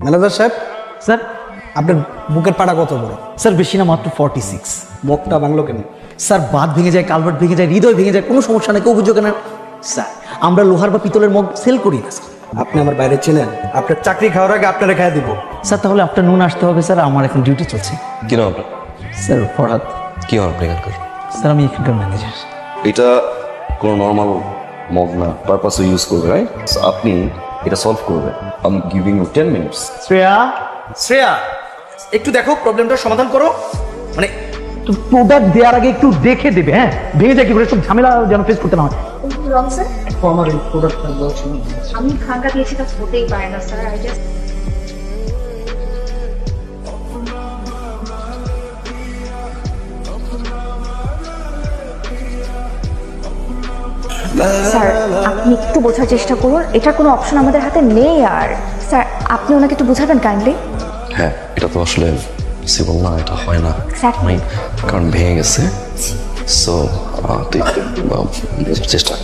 Manager সাহেব, sir আপনার বুকের পাড়া কত বড়? স্যার বেশি না, মাত্র 46। বকটা বাংলো কেন? স্যার বাঁধ ভেঙে যায়, কালভার্ট ভেঙে যায়, হৃদয় ভেঙে যায়, কোনো সমস্যা নেই, কেউ অভিযোগ না। স্যার আমরা লোহার বা পিতলের মগ সেল করি না স্যার। আপনি আমার বাইরে ছিলেন, আপনার চাকরি খাওয়ার আগে আপনারা খাইয়ে দিব। স্যার তাহলে আপনার নুন আসতে হবে স্যার, আমার এখন ডিউটি চলছে। কি নাম আপনার? স্যার ফরহাদ। কি হন আপনি এখানকার? স্যার আমি এখানকার ম্যানেজার। এটা কোনো নর্মাল মগ না, পারপাসও ইউজ করবে, রাইট? আপনি এটা সলভ করবেন। I am giving you 10 minutes. Shreya, একটু দেখো, প্রবলেমটার সমাধান করো। মানে প্রোডাক্ট দেওয়ার আগে একটু দেখে দেবে, হ্যাঁ ভেঙে যায় কি করে, সব ঝামেলা যেন ফেস করতে না হয়। রং স্যার, আমার এই প্রোডাক্টটা বলছি। আমি খাঙ্কা দিয়েছি, তা হতেই পারে না স্যার। আই জাস্ট স্যার, আপনি একটু বোঝার চেষ্টা করুন, এটার কোনো অপশন আমাদের হাতে নেই। আর স্যার আপনি ওনাকে একটু বোঝাবেন কাইন্ডলি। হ্যাঁ, এটা তো আসলে পসিবল না, এটা হয় না। Exactly. কারণ ভেঙে গেছে। সো তুই বোঝার চেষ্টা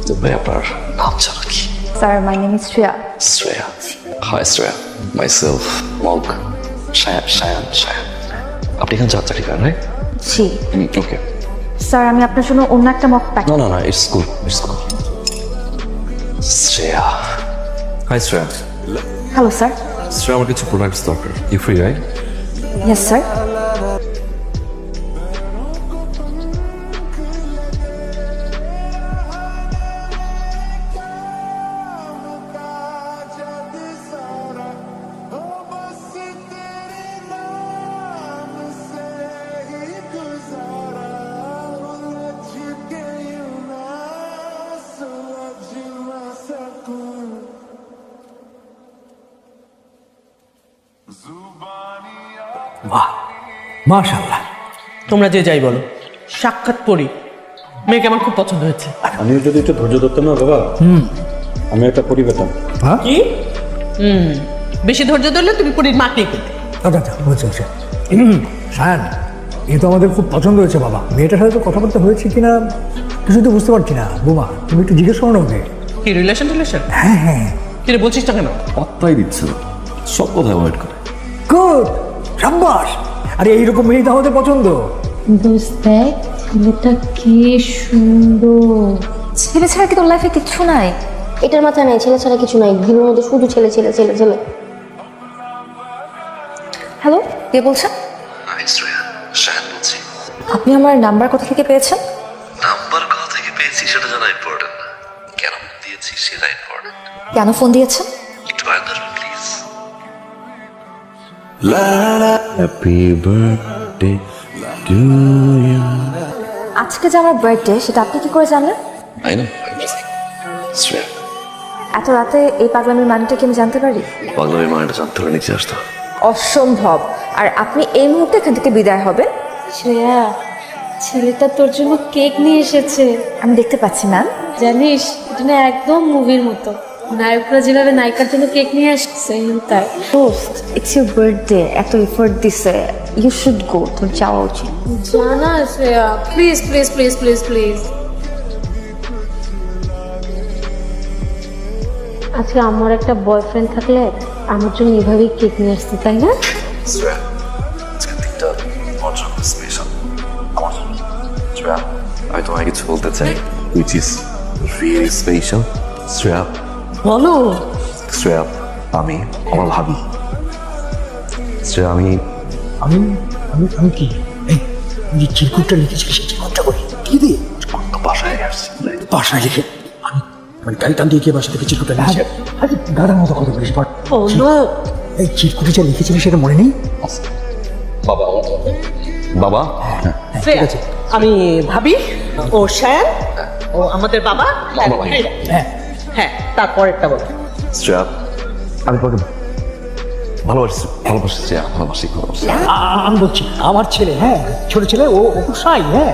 করবে। আপনার নাম ছাড়া কি? Sir my name is Shreya. Shreya. Hi Shreya, myself মগ শায়ান। আপনি এখানে চাকরি করেন, রাইট? জি ওকে। স্যার, আমি আপনার জন্য অন্য একটা মক প্যাক। না, it's good. Shreya. Hi Shreya. Hello sir. Shreya, আমার কিছু প্রোডাক্টস দরকার। You free, right? Yes sir. বাহ, মাশাআল্লাহ। তোমরা যে যাই বলো, সাক্ষাৎ পড়ি মেয়েকে আমার খুব পছন্দ হয়েছে। আমিও যদি একটু ধৈর্য ধরতাম না বাবা, আমি একটা পরি পেতাম। কি? বেশি ধৈর্য ধরলে তুমি পরীর মাকেই পেতে। আচ্ছা হচ্ছে সায়ান, এ তো আমাদের খুব পছন্দ হয়েছে বাবা। মেয়েটার সাথে তো কথাবার্তা হয়েছে কিনা কিছু তো বুঝতে পারছি না। বোমা, তুমি একটু জিজ্ঞেস করো না ওকে। কি রিলেশন? হ্যাঁ, কি রে, বলছিস না কেন? পাত্তাই দিচ্ছে না, সব কথা অ্যাভয়েড করে। গুড, সাব্বাস। আরে এইরকম মেয়ে তো আমাদের পছন্দ। দোস্ত দেখ, ছেলেটা কি সুন্দর। ছেলে ছাড়া কি তোর লাইফে কিচ্ছু নাই? এটার মাথায় নাই ছেলে ছাড়া কিছু নাই, ভিড়ের মধ্যে শুধু ছেলে ছেলে ছেলে ছেলে। হ্যালো, কে বলছেন? হাই শ্রেয়া, শায়ান বলছি। আপনি আমার নাম্বার কোথা থেকে পেয়েছেন? নাম্বার কোথা থেকে পেয়েছি সেটা জানা ইম্পর্টেন্ট না, কেন দিয়েছি সেটা ইম্পর্টেন্ট। কেন ফোন দিয়েছেন? একটু আগে আসবেন please. Happy birthday to you. আজকে যে আমার বার্থডে, সেটা আপনি কি করে জানলেন? আই নো, শ্রেয়া, এত রাতে এই পাগলামির মানেটা কি আমি জানতে পারি? পাগলামির মানেটা জানতে হলে নিচে আসতে হবে। অসম্ভব। আর আপনি এই মুহূর্তে এখান থেকে বিদায় হবেন। শ্রেয়া, ছেলেটা তোর জন্য কেক নিয়ে এসেছে। আমি দেখতে পাচ্ছি ম্যাম। জানিস, এটা না একদম মুভির মতো। নায়করা যেভাবে নায়িকার জন্য কেক নিয়ে আসছে, তাই। দোস্ত, ইটস ইউর বার্থডে, এত এফোর্ট দিছে, ইউ শুড গো, তোর যাওয়া উচিত। জানা Shreya, please please please please please. আচ্ছা, আমার একটা বয়ফ্রেন্ড থাকলে আমার জন্য এভাবেই কেক নিয়ে আসতে, তাই না? শ্রেয়া, আজকের দিনটা আমার জন্য স্পেশাল। আমার জন্য। শ্রেয়া, আমি তোমায় কিছু বলতে চাই, which is really special. Shreya, বলো। শ্রেয়া, আমি আমার ভাবি। শ্রেয়া, আমি আমি কি এই যে চিরকুটটা লিখেছিলি, সেই চিরকুটটা করি কি দিয়ে বাসায় আসছি। বাসায় লিখে আমি মানে গাড়ি টান দিয়ে গিয়ে বাসা থেকে চিরকুটটা লিখেছি। আরে গাড়ার মতো কথা বলিস, বাট এই চিরকুটে যা লিখেছিলি সেটা মনে নেই? বাবা, বাবা, শ্রেয়া, আমি ভাবি, ও শায়ান, ও আমাদের বাবা। হ্যাঁ, তারপরেরটা বলো। শ্রেয়া, আমি তোমাকে ভালোবাসি। শ্রেয়া, ভালোবাসি। আমি বলছি আমার ছেলে, হ্যাঁ ছোট ছেলে, ও খুব সাই। হ্যাঁ,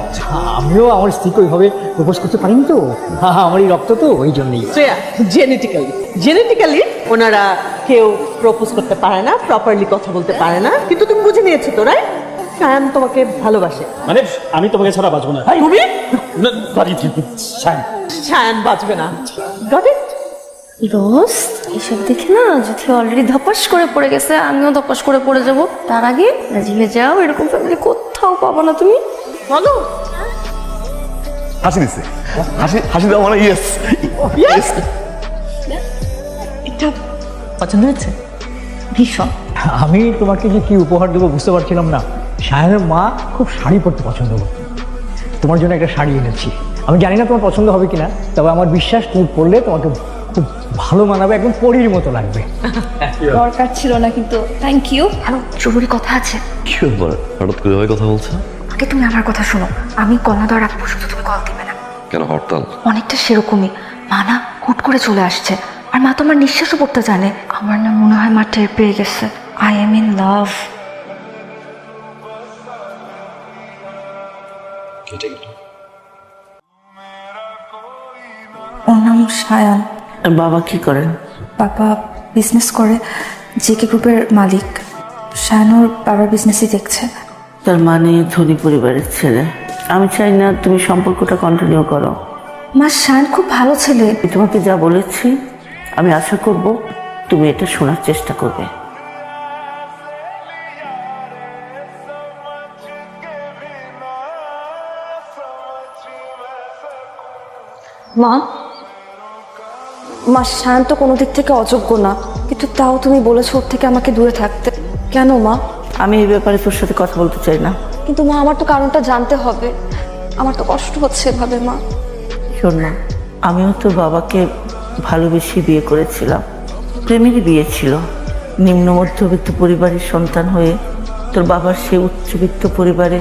আমিও আমার স্ত্রীকে ওইভাবে প্রপোজ করতে পারিনি তো। আমার এই রক্ত তো, ওই জন্যই। শ্রেয়া, জেনেটিক্যালি ওনারা কেউ প্রপোজ করতে পারে না, প্রপারলি কথা বলতে পারে না, কিন্তু তুমি বুঝে নিয়েছো তো, রাইট? শায়ান তোমাকে ভালোবাসে। মানে আমি তোমাকে ছাড়া বাঁচবো না। তুমি? সায়ান, শায়ান বাঁচবে না। Got it? রোজ এসব দেখে না যদি অলরেডি ধপাস করে পড়ে গেছে, আমিও ধপাস করে পড়ে যাব। তার আগে রাজি হয়ে যাও, এরকম ফ্যামিলি কোথাও পাবো না তুমি। বলো হাসি দিচ্ছে, হাসি দেওয়া মানে ইয়েস। এটা পছন্দ হয়েছে? ভীষণ। আমি তোমাকে যে কি উপহার দেবো বুঝতে পারছিলাম না। সায়নের মা খুব শাড়ি পরতে পছন্দ করত, তোমার জন্য একটা শাড়ি এনেছি। আমি জানি না তোমার পছন্দ হবে কিনা, তবে আমার বিশ্বাস তুমি পরলে তোমাকে খুব ভালো মানাবে, একদম পরীর মতো লাগবে। দরকার ছিল না কিন্তু থ্যাংক ইউ। হ্যালো, জরুরি কথা আছে। কি ব্যাপার, হঠাৎ করে এভাবে কথা বলছো? আগে তুমি আমার কথা শোনো, আমি কল না দেওয়ার আগ পর্যন্ত তুমি কল দিবে না। কেন, হরতাল? অনেকটা সেরকমই। মা না হুট করে চলে আসছে, আর মা তো আমার নিঃশ্বাসও পড়তে জানে। আমার না মনে হয় মা টের পেয়ে গেছে আই এম ইন লাভ। ওর নাম সায়ান। বাবা কি করেন? বাবা বিজনেস করে, জেকে গ্রুপের মালিক। সায়ান ওর বাবার বিজনেসই দেখছে। তার মানে ধনী পরিবারের ছেলে। আমি চাই না তুমি সম্পর্কটা কন্টিনিউ করো। মা সায়ান খুব ভালো ছেলে। আমি তোমাকে যা বলেছি আমি আশা করব তুমি এটা শোনার চেষ্টা করবে। মা মা সায়ান তো কোনো দিক থেকে অযোগ্য না, কিন্তু তাও তুমি বলেছো ওর থেকে আমাকে দূরে থাকতে। কেন মা? আমি এই ব্যাপারে তোর সাথে কথা বলতে চাই না। কিন্তু মা আমার তো কারণটা জানতে হবে, আমার তো কষ্ট হচ্ছে এভাবে। মা শোন না, আমিও তোর বাবাকে ভালোবেসে বিয়ে করেছিলাম। প্রেমেরই বিয়ে ছিল। নিম্ন মধ্যবিত্ত পরিবারের সন্তান হয়ে তোর বাবার সেই উচ্চবিত্ত পরিবারে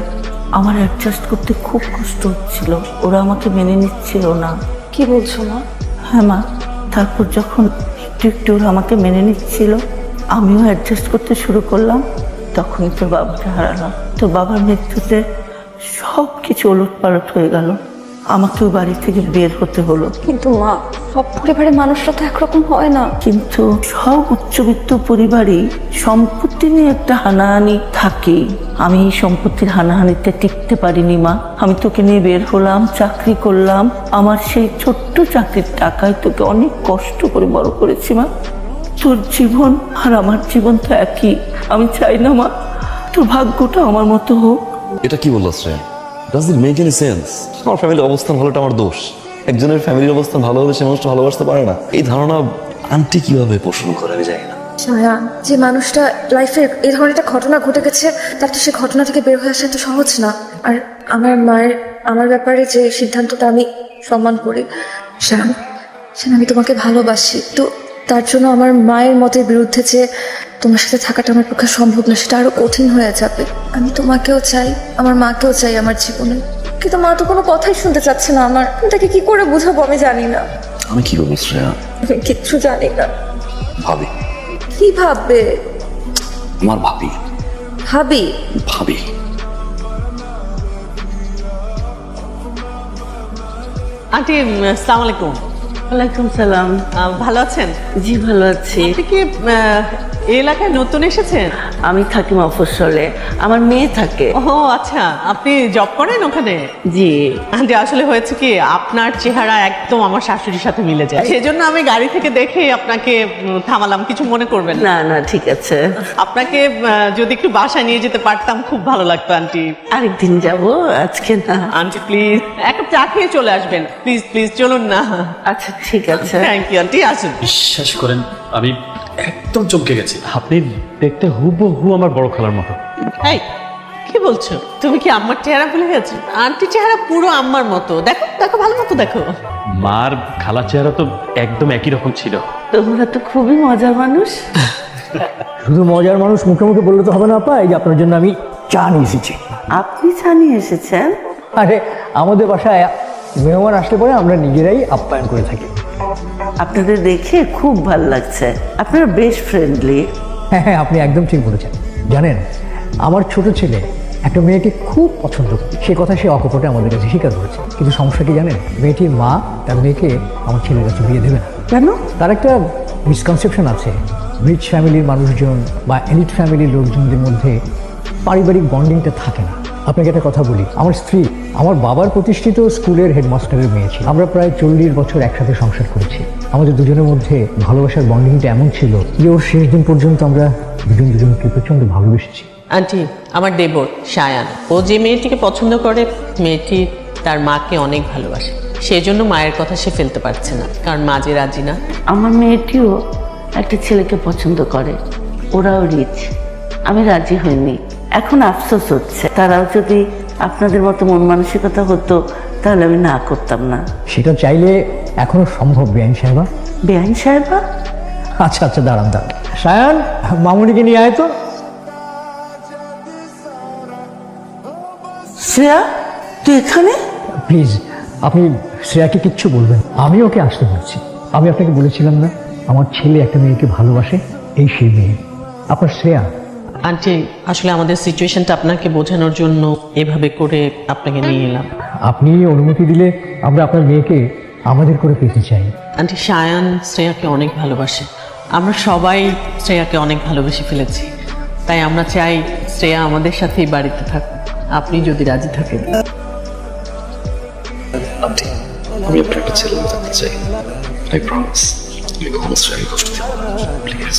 আমার অ্যাডজাস্ট করতে খুব কষ্ট হচ্ছিল। ওরা আমাকে মেনে নিচ্ছিল না। কি বলছো মা? হ্যাঁ মা, তারপর যখন একটু একটু ওরা আমাকে মেনে নিচ্ছিল, আমিও অ্যাডজাস্ট করতে শুরু করলাম। তখনই তোর বাবাকে হারালাম। তোর বাবার মৃত্যুতে সব কিছু ওলটপালট হয়ে গেল। আমাকেও বাড়ি থেকে বের হতে হলো। কিন্তু মা, সব পরিবারের মানুষরা তো একরকম হয় না। কিন্তু সব উচ্চবিত্ত পরিবারই সম্পত্তি নিয়ে একটা হানাহানি থাকে। আমি এই সম্পত্তির হানাহানিতে টিকতে পারিনি মা। আমি তোকে নিয়ে বের হলাম, চাকরি করলাম। আমার সেই ছোট্ট চাকরির টাকায় তোকে অনেক কষ্ট করে বড় করেছি মা। তোর জীবন আর আমার জীবন তো একই। আমি চাই না মা তোর ভাগ্যটা আমার মতো হোক। এটা কি বললো Shreya? Does it make any sense? আমার ফ্যামিলির অবস্থান ভালোটা আমার দোষ? একজনের ফ্যামিলির অবস্থান ভালো হলে সে মানুষটা ভালোবাসতে পারে না, এই ধারণা আন্টি কিভাবে পোষণ করে আমি জানি না। সায়ান, যে মানুষটা লাইফে এই ধরনের একটা ঘটনা ঘটে গেছে, তার তো সে ঘটনা থেকে বের হয়ে আসা এত সহজ না। আর আমার মায়ের আমার ব্যাপারে যে সিদ্ধান্তটা আমি সম্মান করি। সায়ান, আমি তোমাকে ভালোবাসি, তো তার জন্য আমার মায়ের মতের বিরুদ্ধে যে তোমার সাথে থাকাটা আমার পক্ষে সম্ভব না, সেটা আরো কঠিন হয়ে যাবে। আমি তোমাকেও চাই, আমার মাকেও চাই আমার জীবনে, কিন্তু মা তো কোনো কথাই শুনতে চাচ্ছে না আমার। তাকে কি করে বুঝাবো আমি জানি না। আমি কি করবো শ্রেয়া? আমি কিচ্ছু জানি না। ভাবি। কি ভাববে? আমার ভাবি। ভাবি? ভাবি। আন্টি, আসসালামু আলাইকুম। ওয়ালাইকুম সালাম। ভালো আছেন? জি ভালো আছি। আপনি কি এই এলাকায় নতুন এসেছেন? আমি থাকি মফস্বলে, আমার মেয়ে থাকে। ও আচ্ছা, আপনি জব করেন ওখানে? জি। আন্টি, আসলে হয়েছে কি, আপনার চেহারা একদম আমার শাশুড়ির সাথে মিলে যায়, সেজন্য আমি গাড়ি থেকে দেখেই আপনাকে থামালাম। কিছু মনে করবেন না। না না, ঠিক আছে। আপনাকে যদি একটু বাসায় নিয়ে যেতে পারতাম খুব ভালো লাগতো আন্টি। আরেকদিন যাব, আজকে না। আন্টি প্লিজ এক কাপ চা খেয়ে চলে আসবেন, প্লিজ প্লিজ চলুন না। আচ্ছা ঠিক আছে। থ্যাংক ইউ আন্টি, আসুন। বিশ্বাস করেন আমি একদম চমকে গেছি। আপনি দেখতে হুবহু আমার বড় খালার মতো। এই কি বলছো? তুমি কি আম্মার চেহারা ভুলে গেছো? আন্টি চেহারা পুরো আম্মার মতো। দেখো দেখো, ভালো মতো দেখো। মার খালার চেহারা তো একদম একই রকম ছিল। তোমরা তো খুবই মজার মানুষ। শুধু মজার মানুষ মুখে মুখে বললে তো হবে না আপা, এই যে আপনার জন্য আমি চা নিয়ে এসেছি। আপনি জানিয়ে এসেছেন? আরে আমাদের বাসায় মেহমান আসলে পরে আমরা নিজেরাই আপ্যায়ন করে থাকি। আপনাদের দেখে খুব ভালো লাগছে, আপনারা বেশ ফ্রেন্ডলি। হ্যাঁ হ্যাঁ, আপনি একদম ঠিক বলেছেন। জানেন, আমার ছোট ছেলে একটা মেয়েকে খুব পছন্দ করে, সে কথা সে অকপটে আমাদের কাছে স্বীকার করেছে। কিন্তু সমস্যা কি জানেন, মেয়েটির মা তার মেয়েকে আমার ছেলের কাছে বিয়ে দেবে না। কেন? তার একটা মিসকনসেপশন আছে, রিচ ফ্যামিলির মানুষজন বা এলিট ফ্যামিলির লোকজনদের মধ্যে পারিবারিক বন্ডিংটা থাকে না। আপনাকে একটা কথা বলি, আমার স্ত্রী আমার বাবার প্রতিষ্ঠিত স্কুলের হেডমাস্টারের মেয়ে ছিল। আমরা প্রায় 40 বছর একসাথে সংসার করেছি। আমাদের দুজনের মধ্যে ভালোবাসার বন্ডিংটা এমন ছিল যে ওর শেষ দিন পর্যন্ত আমরা দুজনকে প্রচন্ড ভালোবেসেছি। আন্টি, আমার দেবর সায়ান, ও যে মেয়েটিকে পছন্দ করে, মেয়েটি তার মাকে অনেক ভালোবাসে। সেজন্য মায়ের কথা সে ফেলতে পারছে না, কারণ মা যে রাজি না। আমার মেয়েটিও একটা ছেলেকে পছন্দ করে, ওরাও রিচ। আমি রাজি হইনি। এখন আফসোস হচ্ছে, তারাও যদি আপনাদের মতো মন মানসিকতা হতো তাহলে আমি না করতাম না। সেটা চাইলে এখনো সম্ভব বেআইন সাহেবা। বেআইন সাহেবা? আচ্ছা দাঁড়ান। সায়ান, মামুনিকে নিয়ে আয় তো। শ্রেয়া, তুই এখানে? প্লিজ আপনি শ্রেয়াকে কিচ্ছু বলবেন, আমি ওকে আসতে বলছি। আমি আপনাকে বলেছিলাম না আমার ছেলে একটা মেয়েকে ভালোবাসে, এই সেই মেয়ে আপনার শ্রেয়া। আন্টি, আসলে আমাদের সিচুয়েশনটা আপনাকে বোঝানোর জন্য এভাবে করে আপনাকে নিয়ে এলাম। আপনি অনুমতি দিলে আমরা আপনার মেয়েকে আমাদের করে পেতে চাই। আন্টি, সায়ান শ্রেয়াকে অনেক ভালোবাসে। আমরা সবাই শ্রেয়াকে অনেক ভালোবেসে ফেলেছি, তাই আমরা চাই শ্রেয়া আমাদের সাথেই বাড়িতে থাকুক, আপনি যদি রাজি থাকেন। আন্টি, আমি আপনার একটা ছেলে থাকতে চাই। আই প্রমিস, আমি কখনো শ্রেয়াকে কষ্ট দিব না, প্লিজ।